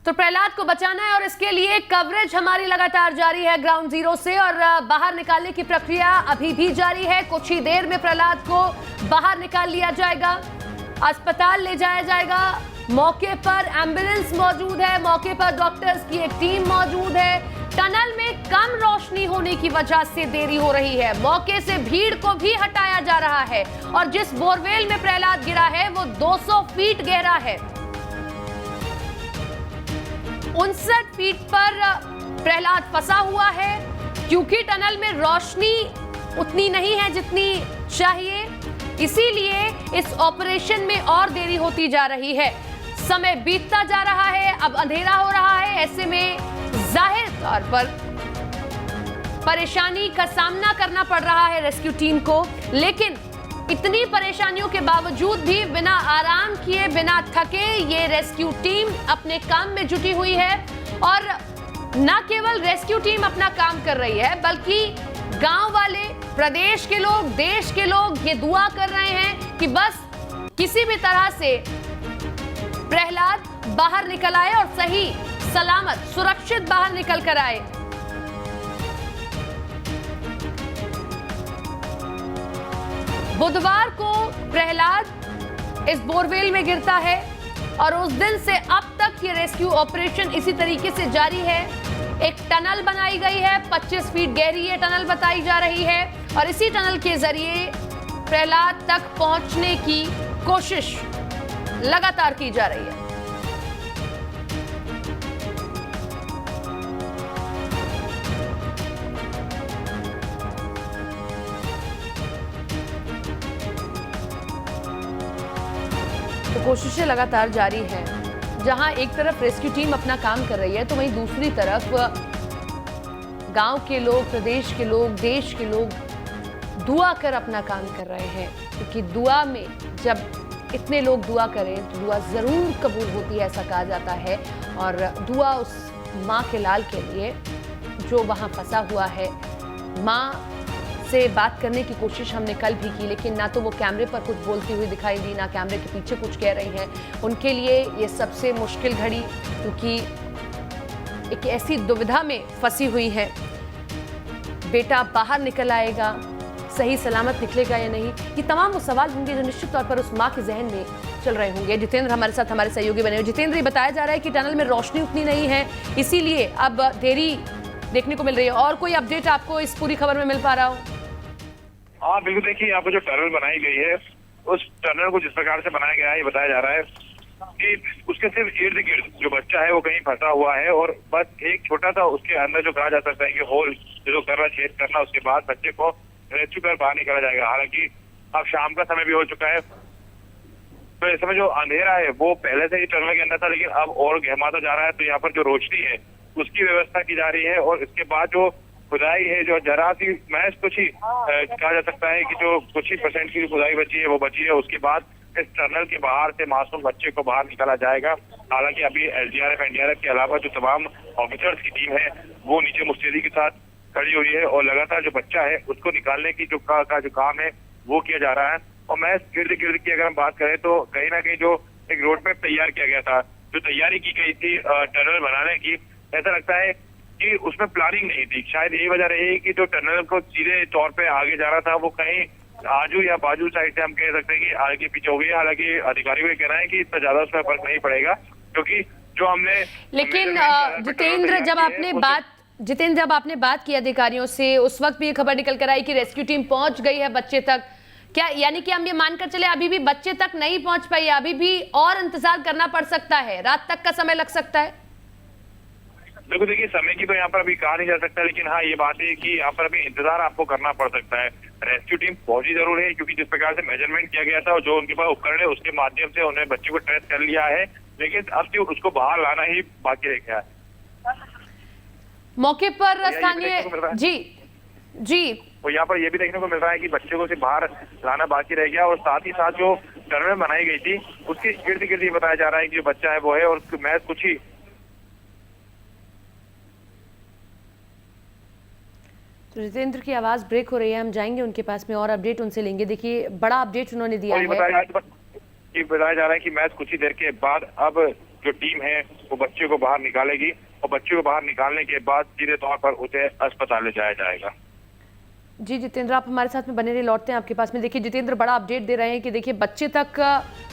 तो प्रहलाद को बचाना है और इसके लिए कवरेज हमारी लगातार जारी है ग्राउंड जीरो से और बाहर निकालने की प्रक्रिया अभी भी जारी है। कुछ ही देर में प्रहलाद को बाहर निकाल लिया जाएगा, अस्पताल ले जाया जाएगा। मौके पर एम्बुलेंस मौजूद है, मौके पर डॉक्टर्स की एक टीम मौजूद है। टनल में कम रोशनी होने की वजह से देरी हो रही है। मौके से भीड़ को भी हटाया जा रहा है और जिस बोरवेल में प्रहलाद गिरा है वो 200 फीट गहरा है। 59 फीट पर प्रहलाद फंसा हुआ है क्योंकि टनल में रोशनी उतनी नहीं है जितनी चाहिए, इसीलिए इस ऑपरेशन में और देरी होती जा रही है। समय बीतता जा रहा है, अब अंधेरा हो रहा है, ऐसे में जाहिर तौर पर परेशानी का सामना करना पड़ रहा है रेस्क्यू टीम को। लेकिन इतनी परेशानियों के बावजूद भी बिना आराम किए, बिना थके ये रेस्क्यू टीम अपने काम में जुटी हुई है। और न केवल रेस्क्यू टीम अपना काम कर रही है बल्कि गांव वाले, प्रदेश के लोग, देश के लोग ये दुआ कर रहे हैं कि बस किसी भी तरह से प्रहलाद बाहर निकल आए और सही सलामत सुरक्षित बाहर निकल कर आए। बुधवार को प्रहलाद इस बोरवेल में गिरता है और उस दिन से अब तक ये रेस्क्यू ऑपरेशन इसी तरीके से जारी है। एक टनल बनाई गई है, 25 फीट गहरी ये टनल बताई जा रही है और इसी टनल के जरिए प्रहलाद तक पहुंचने की कोशिश लगातार की जा रही है। तो कोशिशें लगातार जारी हैं। जहां एक तरफ रेस्क्यू टीम अपना काम कर रही है तो वहीं दूसरी तरफ गांव के लोग, प्रदेश के लोग, देश के लोग दुआ कर अपना काम कर रहे हैं क्योंकि दुआ में जब इतने लोग दुआ करें तो दुआ जरूर कबूल होती है, ऐसा कहा जाता है। और दुआ उस माँ के लाल के लिए जो वहाँ फंसा हुआ है। माँ से बात करने की कोशिश हमने कल भी की लेकिन ना तो वो कैमरे पर कुछ बोलती हुई दिखाई दी, ना कैमरे के पीछे कुछ कह रही हैं। उनके लिए ये सबसे मुश्किल घड़ी, क्योंकि एक ऐसी दुविधा में फंसी हुई है, बेटा बाहर निकल आएगा, सही सलामत निकलेगा या नहीं, ये तमाम वो सवाल होंगे जो निश्चित तौर पर उस माँ के जहन में चल रहे होंगे। जितेंद्र हमारे साथ हमारे सहयोगी बने हुए। जितेंद्र, ये बताया जा रहा है कि टनल में रोशनी उतनी नहीं है, इसीलिए अब देरी देखने को मिल रही है। और कोई अपडेट आपको इस पूरी खबर में मिल पा रहा हो? हाँ बिल्कुल, देखिए यहाँ पर जो टनल बनाई गई है उस टनल को जिस प्रकार से बनाया गया है ये बताया जा रहा है कि उसके सिर्फ इर्द गिर्द जो बच्चा है वो कहीं फंसा हुआ है और बस एक छोटा सा उसके अंदर जो कहा जा सकता है कि होल जो करना, छेद करना, उसके बाद बच्चे को रेस्क्यू कर बाहर निकाला जाएगा। हालांकि अब शाम का समय भी हो चुका है तो इस समय जो अंधेरा है वो पहले से ही टनल के अंदर था लेकिन अब और गहमाता जा रहा है। तो यहाँ पर जो रोशनी है उसकी व्यवस्था की जा रही है और इसके बाद जो खुदाई है, जो जरा सी महज कुछ ही कहा जा सकता है कि जो कुछ ही % की खुदाई बची है वो बची है। उसके बाद इस टनल के बाहर से मासूम बच्चे को बाहर निकाला जाएगा। हालांकि अभी एसडीआरएफ, एनडीआरएफ के अलावा जो तमाम ऑफिसर्स की टीम है वो नीचे मुस्तैदी के साथ खड़ी हुई है और लगातार जो बच्चा है उसको निकालने की जो काम है वो किया जा रहा है। और महज इर्द गिर्द की अगर हम बात करें तो कहीं ना कहीं जो एक रोड मैप तैयार किया गया था, जो तैयारी की गई थी टनल बनाने की, ऐसा लगता है कि उसमें प्लानिंग नहीं थी। शायद यही वजह रही कि जो टनल को सीधे तौर पे आगे जा रहा था वो कहीं आजू या बाजू साइड से हम कह सकते हैं कि आगे पीछे हो गई। हालांकि अधिकारियों का कहना है कि इतना ज्यादा उसमें फर्क नहीं पड़ेगा क्योंकि जो हमने लेकिन जितेंद्र, जब आपने बात की अधिकारियों से उस वक्त भी ये खबर निकल कर आई कि रेस्क्यू टीम पहुंच गई है बच्चे तक, क्या यानी कि हम ये मानकर चले अभी भी बच्चे तक नहीं पहुंच पाई, अभी भी और इंतजार करना पड़ सकता है, रात तक का समय लग सकता है? देखो, देखिए समय की तो यहाँ पर अभी कहा नहीं जा सकता लेकिन हाँ ये बात है कि यहाँ पर अभी इंतजार आपको करना पड़ सकता है। रेस्क्यू टीम पहुंची जरूर है क्योंकि जिस प्रकार से मेजरमेंट किया गया था और जो उनके पास उपकरण है उसके माध्यम से उन्होंने बच्चे को ट्रेस कर लिया है लेकिन अब सिर्फ उसको बाहर लाना ही बाकी रह गया है। मौके पर स्थानीय जी तो यहाँ पर ये भी देखने को मिल रहा है कि बच्चे को सिर्फ बाहर लाना बाकी रह गया और साथ ही साथ जो टनल बनाई गई थी उसके इर्द गिर्द ये बताया जा रहा है कि जो बच्चा है वो है और महज कुछ ही। तो जितेंद्र की आवाज ब्रेक हो रही है, हम जाएंगे उनके पास में और अपडेट उनसे लेंगे। देखिए बड़ा अपडेट उन्होंने दिया है। बताया जा रहा है कि महज कुछ ही देर के बाद अब जो टीम है वो बच्चे को बाहर निकालेगी और बच्चे को बाहर निकालने के बाद सीधे तौर पर उसे अस्पताल ले जाया जाएगा। जी जितेंद्र, आप हमारे साथ में बने रहे, लौटते हैं आपके पास में। देखिए जितेंद्र, बड़ा अपडेट दे रहे हैं कि देखिए बच्चे तक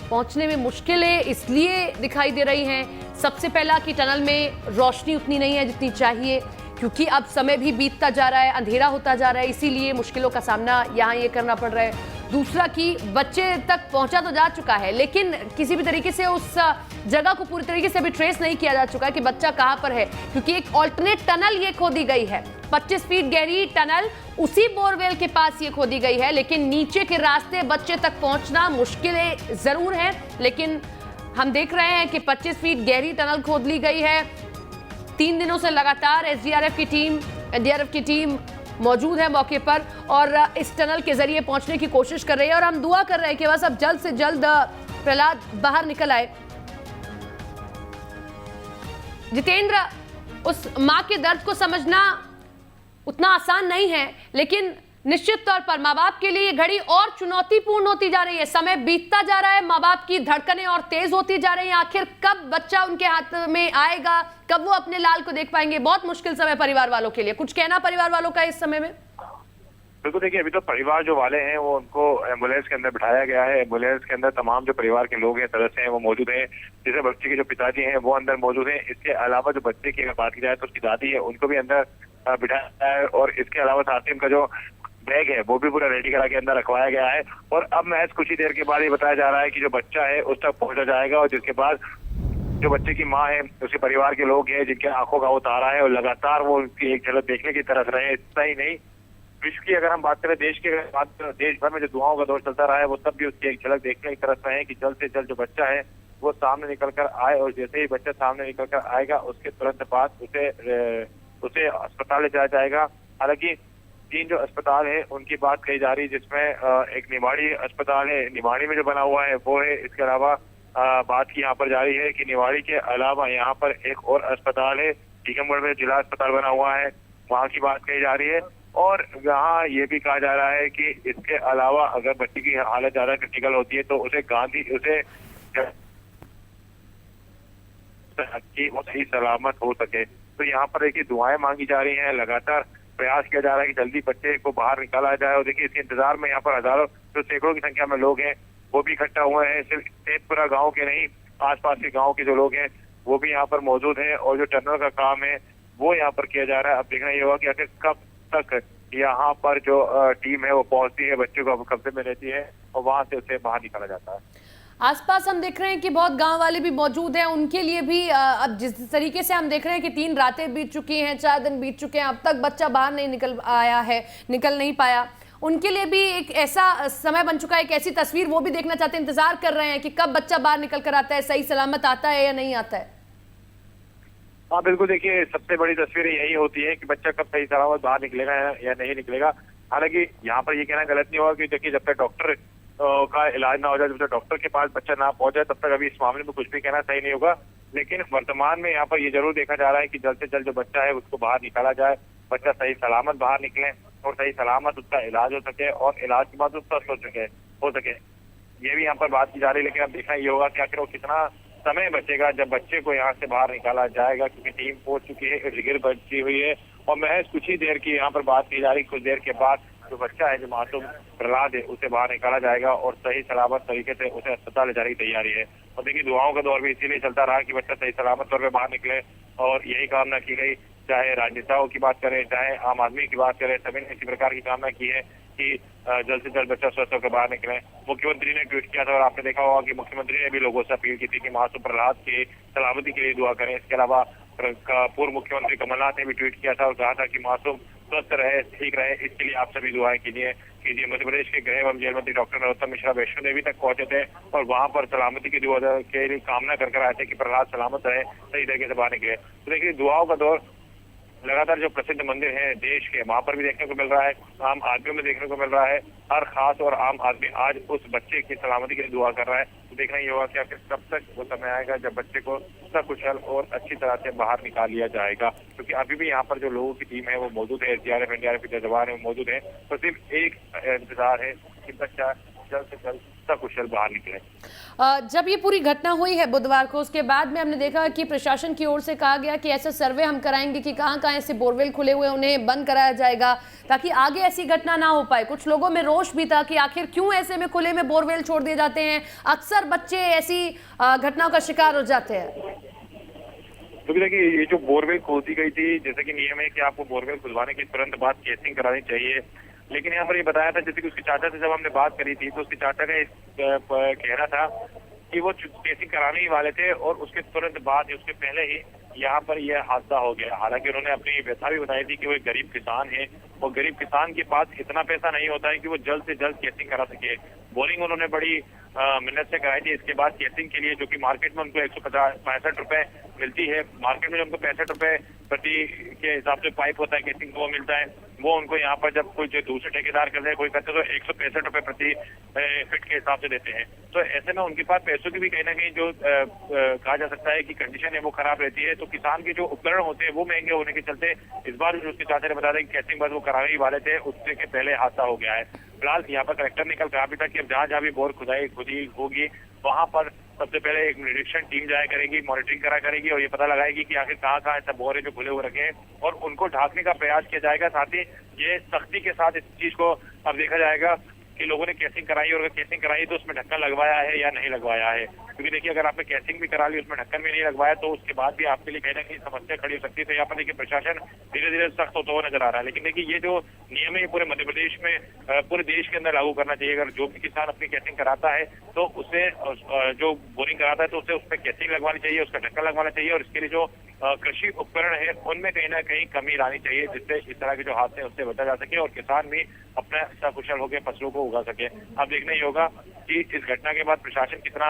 पहुंचने में मुश्किलें इसलिए दिखाई दे रही हैं। सबसे पहला कि टनल में रोशनी उतनी नहीं है जितनी चाहिए, क्योंकि अब समय भी बीतता जा रहा है, अंधेरा होता जा रहा है, इसीलिए मुश्किलों का सामना यहाँ ये करना पड़ रहा है। दूसरा कि बच्चे तक पहुंचा तो जा चुका है, लेकिन किसी भी तरीके से उस जगह को पूरी तरीके से अभी ट्रेस नहीं किया जा चुका है कि बच्चा कहां पर है, क्योंकि एक ऑल्टरनेट टनल ये खोदी गई है। 25 फीट गहरी टनल उसी बोरवेल के पास ये खोदी गई है, लेकिन नीचे के रास्ते बच्चे तक पहुंचना मुश्किलें जरूर है। लेकिन हम देख रहे हैं कि 25 फीट गहरी टनल खोद ली गई है। 3 दिनों से लगातार एसडीआरएफ की टीम मौजूद है मौके पर और इस टनल के जरिए पहुंचने की कोशिश कर रही है। और हम दुआ कर रहे हैं कि बस अब जल्द से जल्द प्रहलाद बाहर निकल आए। जितेंद्र, उस मां के दर्द को समझना उतना आसान नहीं है, लेकिन निश्चित तौर पर माँ बाप के लिए ये घड़ी और चुनौतीपूर्ण होती जा रही है। समय बीतता जा रहा है, माँ बाप की धड़कनें और तेज होती जा रही हैं। आखिर कब बच्चा उनके हाथ में आएगा, कब वो अपने लाल को देख पाएंगे? बहुत मुश्किल समय परिवार वालों के लिए। कुछ कहना परिवार वालों का इस समय में? बिल्कुल, देखिए अभी तो परिवार जो वाले हैं वो उनको एम्बुलेंस के अंदर बिठाया गया है। एम्बुलेंस के अंदर तमाम जो परिवार के लोग हैं, सदस्य हैं, वो मौजूद हैं। जैसे बच्चे के जो पिताजी हैं वो अंदर मौजूद हैं। इसके अलावा जो बच्चे की अगर बात की जाए तो उसकी दादी है, उनको भी अंदर बिठाया है। और इसके अलावा साथ ही उनका जो बैग है वो भी पूरा रेडी करा के अंदर रखवाया गया है। और अब महज कुछ ही देर के बाद ये बताया जा रहा है कि जो बच्चा है उस तक पहुंचा जाएगा, और जिसके बाद जो बच्चे की माँ है, उसके परिवार के लोग हैं जिनके आंखों का उतारा है और लगातार वो उनकी एक झलक देखने की तरस रहे हैं। इतना ही नहीं, विश्व की अगर हम बात करें, देश भर में जो दुआओं का दौर चलता रहा है, वो तब भी उसकी एक झलक देखने की तरस रहे हैं कि जल्द से जल्द जो बच्चा है वो सामने निकल कर आए। और जैसे ही बच्चा सामने निकल कर आएगा उसके तुरंत बाद उसे अस्पताल ले जाया जाएगा। हालांकि 3 जो अस्पताल है उनकी बात कही जा रही है, जिसमें एक निवाड़ी अस्पताल है, निवाड़ी में जो बना हुआ है वो है। इसके अलावा बात की यहाँ पर जारी है कि निवाड़ी के अलावा यहाँ पर एक और अस्पताल है, टीकमगढ़ में जिला अस्पताल बना हुआ है, वहाँ की बात कही जा रही है। और यहाँ ये भी कहा जा रहा है कि इसके अलावा अगर बच्चे की हालत ज्यादा क्रिटिकल होती है तो उसे वो सही सलामत हो सके। तो यहाँ पर देखिए दुआएं मांगी जा रही हैं, लगातार प्रयास किया जा रहा है कि जल्दी बच्चे को बाहर निकाला जाए। और देखिए इसके इंतजार में यहाँ पर हजारों जो सैकड़ों की संख्या में लोग हैं वो भी इकट्ठा हुए हैं। सिर्फ तेजपुरा गांव के नहीं, आसपास के गांव के जो लोग हैं वो भी यहाँ पर मौजूद हैं। और जो टनल का काम है वो यहाँ पर किया जा रहा है। अब देखना ये होगा कि आखिर कब तक यहाँ पर जो टीम है वो पहुंचती है, बच्चे को कब्जे में लेती है और वहां से उसे बाहर निकाला जाता है। आसपास हम देख रहे हैं कि बहुत गांव वाले भी मौजूद हैं, उनके लिए भी अब जिस तरीके से हम देख रहे हैं कि 3 रातें बीत चुकी हैं, 4 दिन बीत चुके हैं, अब तक बच्चा बाहर नहीं निकल नहीं पाया, उनके लिए भी एक ऐसा समय बन चुका है, एक ऐसी तस्वीर वो भी देखना चाहते हैं, इंतजार कर रहे हैं कि कब बच्चा बाहर निकल कर आता है, सही सलामत आता है या नहीं आता है। हाँ बिल्कुल, देखिए सबसे बड़ी तस्वीर यही होती है कि बच्चा कब सही सलामत बाहर निकलेगा या नहीं निकलेगा। हालांकि यहाँ पर ये कहना गलत नहीं होगा कि देखिए जब तक डॉक्टर का इलाज ना हो जाए, जब तक डॉक्टर के पास बच्चा ना पहुंच जाए, तब तक अभी इस मामले में कुछ भी कहना सही नहीं होगा। लेकिन वर्तमान में यहाँ पर ये जरूर देखा जा रहा है कि जल्द से जल्द जो बच्चा है उसको बाहर निकाला जाए, बच्चा सही सलामत बाहर निकले और सही सलामत उसका इलाज हो सके और इलाज के बाद उसका स्वस्थ हो सके। ये भी यहाँ पर बात की जा रही है। लेकिन अब देखना ये होगा कि आखिर वो कितना समय बचेगा जब बच्चे को यहाँ से बाहर निकाला जाएगा, क्योंकि टीम पहुंच चुकी है, इर्द-गिर्द बची हुई है और महज कुछ ही देर की यहाँ पर बात की जा रही है। कुछ देर के बाद जो बच्चा है, जो मासूम प्रहलाद है, उसे बाहर निकाला जाएगा और सही सलामत तरीके से उसे अस्पताल ले जाने की तैयारी है। और देखिए दुआओं का दौर भी इसीलिए चलता रहा कि बच्चा सही सलामत तौर पर बाहर निकले और यही कामना की गई। चाहे राजनेताओं की बात करें, चाहे आम आदमी की बात करें, सभी ने इसी प्रकार की कामना की है कि जल्द से जल्द बच्चा स्वस्थ होकर बाहर निकले। मुख्यमंत्री ने ट्वीट किया था और आपने देखा होगा कि मुख्यमंत्री ने भी लोगों से अपील की थी कि मासूम प्रहलाद की सलामती के लिए दुआ करें। इसके अलावा पूर्व मुख्यमंत्री कमलनाथ ने भी ट्वीट किया था और कहा था कि मासूम स्वस्थ रहे, ठीक रहे, इसके लिए आप सभी दुआएं कीजिए। मध्य प्रदेश के गृह एवं जेल मंत्री डॉक्टर नरोत्तम मिश्रा वैष्णो देवी तक पहुंचे थे और वहां पर सलामती की दुआ के लिए कामना कर आए थे कि प्रहलाद सलामत रहे, सही तरीके से बाहर निकले। तो देखिए दुआओं का दौर लगातार जो प्रसिद्ध मंदिर है देश के, वहां पर भी देखने को मिल रहा है, आम आदमियों में देखने को मिल रहा है। हर खास और आम आदमी आज उस बच्चे की सलामती के लिए दुआ कर रहा है। तो देखना ये होगा कि आखिर कब तक वो समय आएगा जब बच्चे को सकुशल और अच्छी तरह से बाहर निकाल लिया जाएगा। क्योंकि अभी भी यहाँ पर जो लोगों की टीम है वो मौजूद है, एसडीआरएफ एनडीआरएफ के जवान है वो मौजूद है। तो सिर्फ एक इंतजार है कि बच्चा जल्द से जल्द सकुशल बाहर निकले। जब ये पूरी घटना हुई है बुधवार को, उसके बाद में हमने देखा कि प्रशासन की ओर से कहा गया कि ऐसा सर्वे हम कराएंगे कि कहां कहां ऐसे बोरवेल खुले हुए उन्हें बंद कराया जाएगा ताकि आगे ऐसी घटना ना हो पाए। कुछ लोगों में रोष भी था कि आखिर क्यों ऐसे में खुले में बोरवेल छोड़ दिए जाते हैं, अक्सर बच्चे ऐसी घटनाओं का शिकार हो जाते हैं। तो देखिए, ये जो बोरवेल खोदी गई थी, जैसे कि नियम है कि आपको बोरवेल खुलवाने के तुरंत बाद केसिंग करानी चाहिए, लेकिन यहाँ पर ये बताया था, जैसे कि उसके चाचा से जब हमने बात करी थी तो उसके चाचा का कहना था कि वो केसिंग कराने ही वाले थे और उसके तुरंत बाद उसके पहले ही यहाँ पर यह हादसा हो गया। हालांकि उन्होंने अपनी व्यथा भी बताई थी कि वो एक गरीब किसान है और गरीब किसान के पास इतना पैसा नहीं होता है कि वो जल्द से जल्द केसिंग करा सके। बोरिंग उन्होंने बड़ी मेहनत से कराई थी। इसके बाद केसिंग के लिए, जो कि मार्केट में उनको 165 रुपए मिलती है, मार्केट में उनको 65 रुपए प्रति के हिसाब से पाइप होता है केसिंग को वो मिलता है, वो उनको यहाँ पर जब कोई जो दूसरे ठेकेदार करते हैं, कोई करते तो 165 रुपए प्रति फिट के हिसाब से देते हैं। तो ऐसे में उनके पास पैसों की भी कहीं ना कहीं जो कहा जा सकता है कि कंडीशन है वो खराब रहती है। तो किसान के जो उपकरण होते हैं वो महंगे होने के चलते इस बार जो उसके चाचा ने बताया था कि केसिंग बस वो कराने ही वाले थे, उससे के पहले हादसा हो गया है। फिलहाल यहाँ पर कलेक्टर ने कल कहा भी था कि अब जहाँ भी बोर खुदाई खुदी होगी वहां पर सबसे पहले एक निरीक्षण टीम जाया करेगी, मॉनिटरिंग करा करेगी और ये पता लगाएगी कि आखिर कहाँ कहाँ ऐसा बोर है जो खुले हुए रखे हैं और उनको ढांकने का प्रयास किया जाएगा। साथ ही ये सख्ती के साथ इस चीज को अब देखा जाएगा कि लोगों ने केसिंग कराई और अगर केसिंग कराई तो उसमें ढक्कन लगवाया है या नहीं लगवाया है। क्योंकि देखिए, अगर आपने केसिंग भी करा ली, उसमें ढक्कन भी नहीं लगवाया तो उसके बाद भी आपके लिए कहीं ना कहीं समस्या खड़ी हो सकती है। तो यहाँ पर देखिए, प्रशासन धीरे धीरे सख्त होता हुआ नजर आ रहा है। लेकिन देखिए, ये जो नियम है ये पूरे मध्य प्रदेश में, पूरे देश के अंदर लागू करना चाहिए। अगर जो भी किसान अपनी केसिंग कराता है तो उसे, जो बोरिंग कराता है तो उसे उस पर केसिंग लगवानी चाहिए, उसका ढक्कन लगवाना चाहिए और इसके लिए जो कृषि उपकरण है उनमें कहीं ना कहीं कमी लानी चाहिए, जिससे इस तरह के जो हादसे उससे बचा जा सके और किसान भी अपना सकुशल होकर फसलों को उगा सके। अब देखना ही होगा कि इस घटना के बाद प्रशासन कितना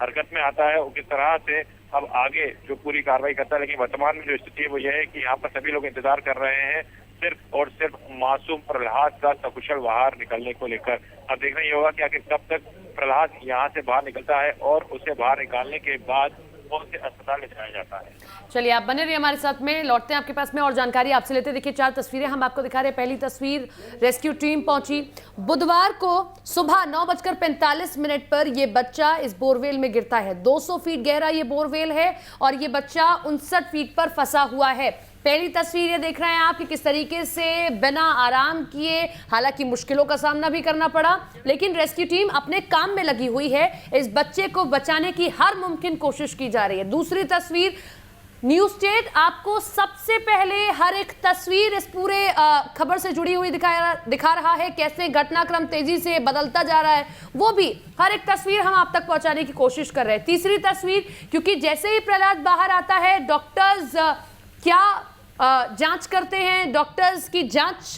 हरकत में आता है और किस तरह से अब आगे जो पूरी कार्रवाई करता है। लेकिन वर्तमान में जो स्थिति है वो यह है कि यहाँ पर सभी लोग इंतजार कर रहे हैं सिर्फ और सिर्फ मासूम प्रहलाद का सकुशल बाहर निकलने को लेकर। अब देखना ही होगा कि आखिर कब तक प्रहलाद यहाँ से बाहर निकलता है और उसे बाहर निकालने के बाद उसे अस्पताल ले जाया जाता है। चलिए, आप बने रहिए हमारे साथ में, लौटते हैं आपके पास में और जानकारी आपसे लेते हैं। देखिए, 4 तस्वीरें हम आपको दिखा रहे हैं। पहली तस्वीर, रेस्क्यू टीम पहुंची बुधवार को सुबह 9:45 पर ये बच्चा इस बोरवेल में गिरता है। 200 फीट गहरा ये बोरवेल है और ये बच्चा 59 फीट पर फंसा हुआ है। पहली तस्वीर ये देख रहे हैं आप कि किस तरीके से बिना आराम किए, हालांकि मुश्किलों का सामना भी करना पड़ा, लेकिन रेस्क्यू टीम अपने काम में लगी हुई है। इस बच्चे को बचाने की हर मुमकिन कोशिश की जा रही है। दूसरी तस्वीर, न्यूज स्टेट आपको सबसे पहले हर एक तस्वीर इस पूरे खबर से जुड़ी हुई दिखा रहा है, कैसे घटनाक्रम तेजी से बदलता जा रहा है, वो भी हर एक तस्वीर हम आप तक पहुंचाने की कोशिश कर रहे हैं। तीसरी तस्वीर, क्योंकि जैसे ही प्रहलाद बाहर आता है, डॉक्टर्स क्या जांच करते हैं, डॉक्टर्स की जांच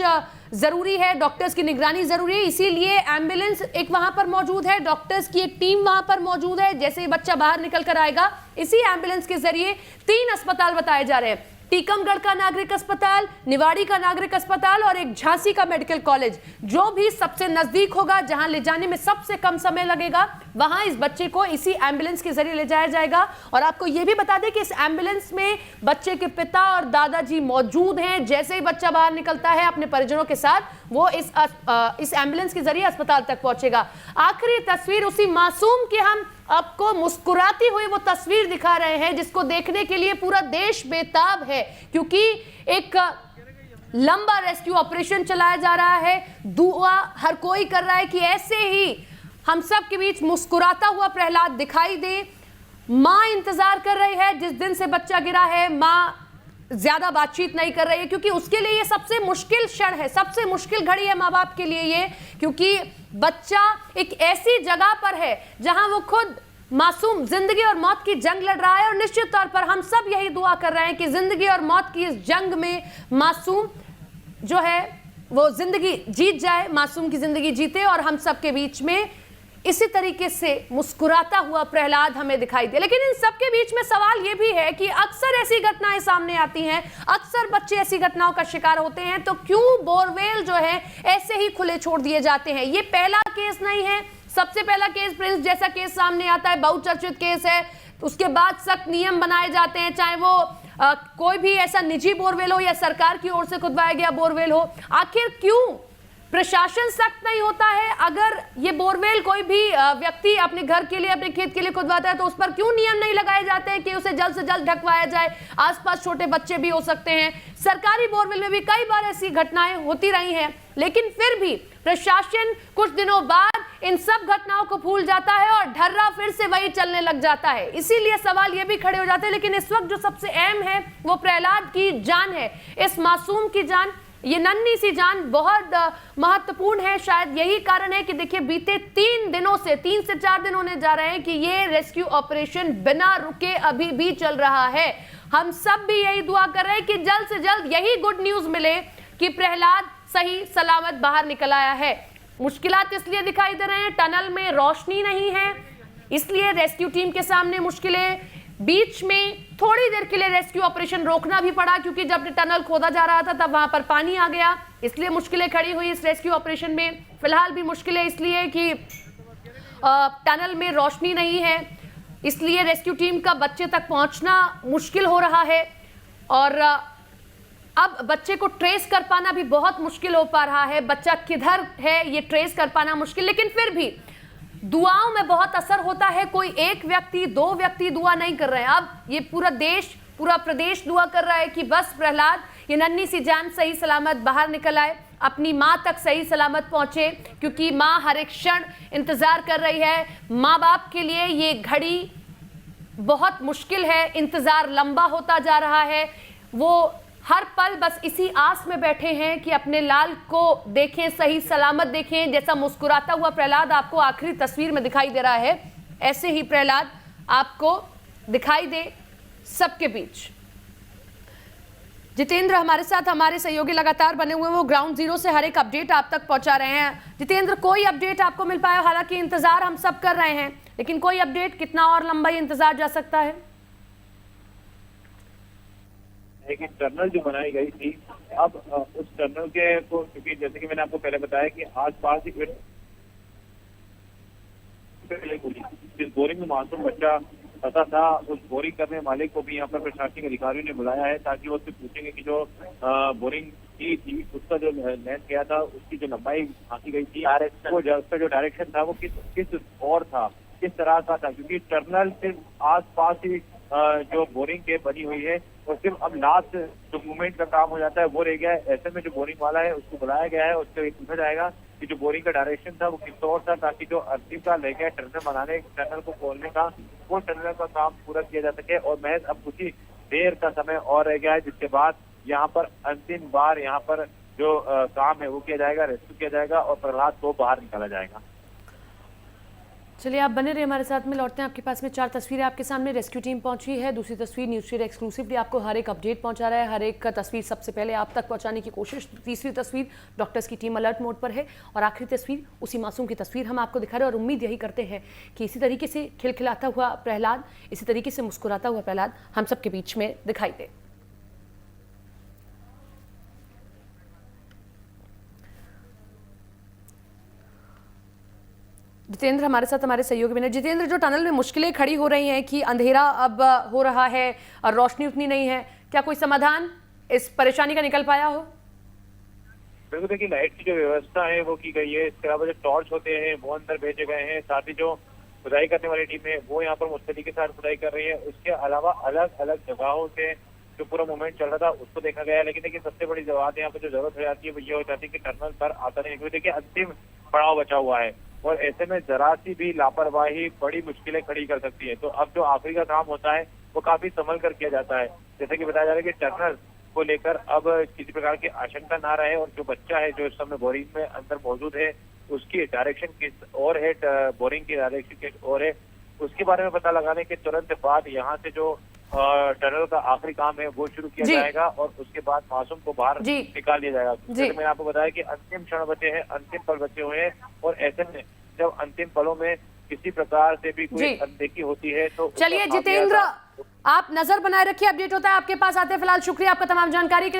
जरूरी है, डॉक्टर्स की निगरानी जरूरी है, इसीलिए एम्बुलेंस एक वहां पर मौजूद है, डॉक्टर्स की एक टीम वहां पर मौजूद है। जैसे ही बच्चा बाहर निकल कर आएगा, इसी एम्बुलेंस के जरिए 3 अस्पताल बताए जा रहे हैं, टीकमगढ़ का नागरिक अस्पताल, निवाड़ी का नागरिक अस्पताल और एक झांसी का मेडिकल कॉलेज। जो भी सबसे नजदीक होगा, जहां ले जाने में सबसे कम समय लगेगा, वहां इस बच्चे को इसी एम्बुलेंस के जरिए ले जाया जाएगा। और आपको यह भी बता दें कि इस एम्बुलेंस में बच्चे के पिता और दादाजी मौजूद हैं। जैसे ही बच्चा बाहर निकलता है अपने परिजनों के साथ, वो इस एम्बुलेंस के जरिए अस्पताल तक पहुंचेगा। आखिरी तस्वीर उसी मासूम की हम आपको मुस्कुराती हुई वो तस्वीर दिखा रहे हैं, जिसको देखने के लिए पूरा देश बेताब है, क्योंकि एक लंबा रेस्क्यू ऑपरेशन चलाया जा रहा है। दुआ हर कोई कर रहा है कि ऐसे ही हम सब के बीच मुस्कुराता हुआ प्रहलाद दिखाई दे। मां इंतजार कर रही है, जिस दिन से बच्चा गिरा है मां ज्यादा बातचीत नहीं कर रही है, क्योंकि उसके लिए ये सबसे मुश्किल क्षण है, सबसे मुश्किल घड़ी है माँ बाप के लिए ये, क्योंकि बच्चा एक ऐसी जगह पर है जहां वो खुद मासूम जिंदगी और मौत की जंग लड़ रहा है। और निश्चित तौर पर हम सब यही दुआ कर रहे हैं कि जिंदगी और मौत की इस जंग में मासूम जो है वो जिंदगी जीत जाए, मासूम की जिंदगी जीते और हम सब के बीच में इसी तरीके से मुस्कुराता हुआ प्रहलाद हमें दिखाई दे। लेकिन इन सबके बीच में सवाल यह भी है कि अक्सर ऐसी घटनाएं सामने आती हैं, अक्सर बच्चे ऐसी घटनाओं का शिकार होते हैं, तो क्यों बोरवेल जो है ऐसे ही खुले छोड़ दिए जाते हैं? ये पहला केस नहीं है। सबसे पहला केस प्रिंस जैसा केस सामने आता है, बहुचर्चित केस है, उसके बाद सख्त नियम बनाए जाते हैं, चाहे वो कोई भी ऐसा निजी बोरवेल हो या सरकार की ओर से खुदवाया गया बोरवेल हो। आखिर क्यों प्रशासन सख्त नहीं होता है? अगर ये बोरवेल कोई भी व्यक्ति अपने घर के लिए, अपने खेत के लिए खुदवाता है, तो उस पर क्यों नियम नहीं लगाए जाते हैं कि उसे जल्द से जल्द ढकवाया जाए? आसपास छोटे बच्चे भी हो सकते हैं। सरकारी बोरवेल में भी कई बार ऐसी घटनाएं होती रही हैं, लेकिन फिर भी प्रशासन कुछ दिनों बाद इन सब घटनाओं को भूल जाता है और ढर्रा फिर से वही चलने लग जाता है। इसीलिए सवाल ये भी खड़े हो जाते हैं। लेकिन इस वक्त जो सबसे अहम है वो प्रहलाद की जान है, इस मासूम की जान। ये नन्ही सी जान बहुत महत्वपूर्ण है। शायद यही कारण है कि देखिए बीते 3 दिनों से 3 से 4 दिन होने जा रहे हैं कि ये रेस्क्यू ऑपरेशन बिना रुके अभी भी चल रहा है। हम सब भी यही दुआ कर रहे हैं कि जल्द से जल्द यही गुड न्यूज मिले कि प्रहलाद सही सलामत बाहर निकल आया है। मुश्किलात इसलिए दिखाई दे रहे हैं, टनल में रोशनी नहीं है, इसलिए रेस्क्यू टीम के सामने मुश्किलें। बीच में थोड़ी देर के लिए रेस्क्यू ऑपरेशन रोकना भी पड़ा, क्योंकि जब टनल खोदा जा रहा था तब वहां पर पानी आ गया, इसलिए मुश्किलें खड़ी हुई इस रेस्क्यू ऑपरेशन में। फिलहाल भी मुश्किलें इसलिए कि टनल में रोशनी नहीं है, इसलिए रेस्क्यू टीम का बच्चे तक पहुंचना मुश्किल हो रहा है। और अब बच्चे को ट्रेस कर पाना भी बहुत मुश्किल हो पा रहा है। बच्चा किधर है ये ट्रेस कर पाना मुश्किल, लेकिन फिर भी दुआओं में बहुत असर होता है। कोई एक व्यक्ति, 2 व्यक्ति दुआ नहीं कर रहे हैं, अब ये पूरा देश, पूरा प्रदेश दुआ कर रहा है कि बस प्रहलाद, ये नन्ही सी जान सही सलामत बाहर निकल आए, अपनी माँ तक सही सलामत पहुंचे, क्योंकि माँ हर एक क्षण इंतजार कर रही है। माँ बाप के लिए ये घड़ी बहुत मुश्किल है, इंतजार लंबा होता जा रहा है। वो हर पल बस इसी आस में बैठे हैं कि अपने लाल को देखें, सही सलामत देखें। जैसा मुस्कुराता हुआ प्रहलाद आपको आखिरी तस्वीर में दिखाई दे रहा है, ऐसे ही प्रहलाद आपको दिखाई दे सबके बीच। जितेंद्र हमारे साथ, हमारे सहयोगी लगातार बने हुए हैं, वो ग्राउंड जीरो से हर एक अपडेट आप तक पहुंचा रहे हैं। जितेंद्र, कोई अपडेट आपको मिल पाया? हालांकि इंतजार हम सब कर रहे हैं, लेकिन कोई अपडेट? कितना और लंबा ये इंतजार जा सकता है? कि टनल जो बनाई गई थी, अब उस टनल के को, क्योंकि जैसे कि मैंने आपको पहले बताया कि आसपास ही जिस बोरिंग में मासूम बच्चा फंसा था, उस बोरिंग करने वाले को भी यहाँ पर प्रशासनिक अधिकारियों ने बुलाया है, ताकि वो उससे पूछेंगे कि जो बोरिंग की थी उसका जो लेंथ गया था, उसकी जो लंबाई आंकी गई थी, वो उसका जो डायरेक्शन था वो किस और था, किस तरह का था। क्योंकि टनल सिर्फ आसपास ही जो बोरिंग के बनी हुई है, और सिर्फ अब लास्ट जो मूवमेंट का काम हो जाता है वो रह गया है। ऐसे में जो बोरिंग वाला है उसको बुलाया गया है, उससे पूछा जाएगा कि जो बोरिंग का डायरेक्शन था वो किस और था, ताकि जो अंतिम का रह गया टनल बनाने, टनल को खोलने का, वो टनल का काम पूरा किया जा सके। और महज अब कुछ ही देर का समय और रह गया है, जिसके बाद यहाँ पर अंतिम बार यहाँ पर जो काम है वो किया जाएगा, रेस्क्यू किया जाएगा और प्रहलाद को बाहर निकाला जाएगा। चलिए आप बने रहे हमारे साथ में, लौटते हैं आपके पास में। 4 तस्वीरें आपके सामने। रेस्क्यू टीम पहुंची है, दूसरी तस्वीर न्यूज़ शेयर एक्सक्लूसिवली आपको हर एक अपडेट पहुंचा रहा है, हर एक तस्वीर सबसे पहले आप तक पहुंचाने की कोशिश। तीसरी तस्वीर डॉक्टर्स की टीम अलर्ट मोड पर है, और आखिरी तस्वीर उसी मासूम की तस्वीर हम आपको दिखा रहे हैं। और उम्मीद यही करते हैं कि इसी तरीके से खिलखिलाता हुआ प्रहलाद, इसी तरीके से मुस्कुराता हुआ प्रहलाद हम सबके बीच में दिखाई दे। जितेंद्र हमारे साथ, हमारे सहयोगी बने। जितेंद्र, जो टनल में मुश्किलें खड़ी हो रही हैं कि अंधेरा अब हो रहा है और रोशनी उतनी नहीं है, क्या कोई समाधान इस परेशानी का निकल पाया हो? बिल्कुल, देखिए लाइट की जो व्यवस्था है वो की गई है, इसके अलावा जो टॉर्च होते हैं वो अंदर भेजे गए हैं, साथ ही जो खुदाई करने वाली टीम है वो यहाँ पर मुस्तैदी के साथ खुदाई कर रही है। उसके अलावा अलग अलग जगहों से जो पूरा मूवमेंट चल रहा था उसको देखा गया है। लेकिन देखिए सबसे बड़ी बात यहाँ पर जो जरूरत हो जाती है वो ये हो जाती है कि टनल पर आता नहीं, क्योंकि देखिए अंतिम पड़ाव बचा हुआ है, और ऐसे में जरा सी भी लापरवाही बड़ी मुश्किलें खड़ी कर सकती है। तो अब जो आखिरी का काम होता है वो काफी संभल कर किया जाता है। जैसे कि बताया जा रहा है कि टनल को लेकर अब किसी प्रकार की आशंका ना रहे, और जो बच्चा है जो इस समय बोरिंग में अंदर मौजूद है उसकी डायरेक्शन किस और है, बोरिंग की डायरेक्शन किस और है, उसके बारे में पता लगाने के तुरंत बाद यहाँ से जो टनल का आखिरी काम है वो शुरू किया जाएगा, और उसके बाद मासूम को बाहर निकाल दिया जाएगा। जैसे मैंने आपको बताया कि अंतिम क्षण बचे हैं, अंतिम पल बचे हुए हैं, और ऐसे में जब अंतिम पलों में किसी प्रकार से भी कोई अनदेखी होती है तो चलिए जितेंद्र, आप नजर बनाए रखिए, अपडेट होता है आपके पास आते हैं। फिलहाल शुक्रिया आपका तमाम जानकारी के लिए।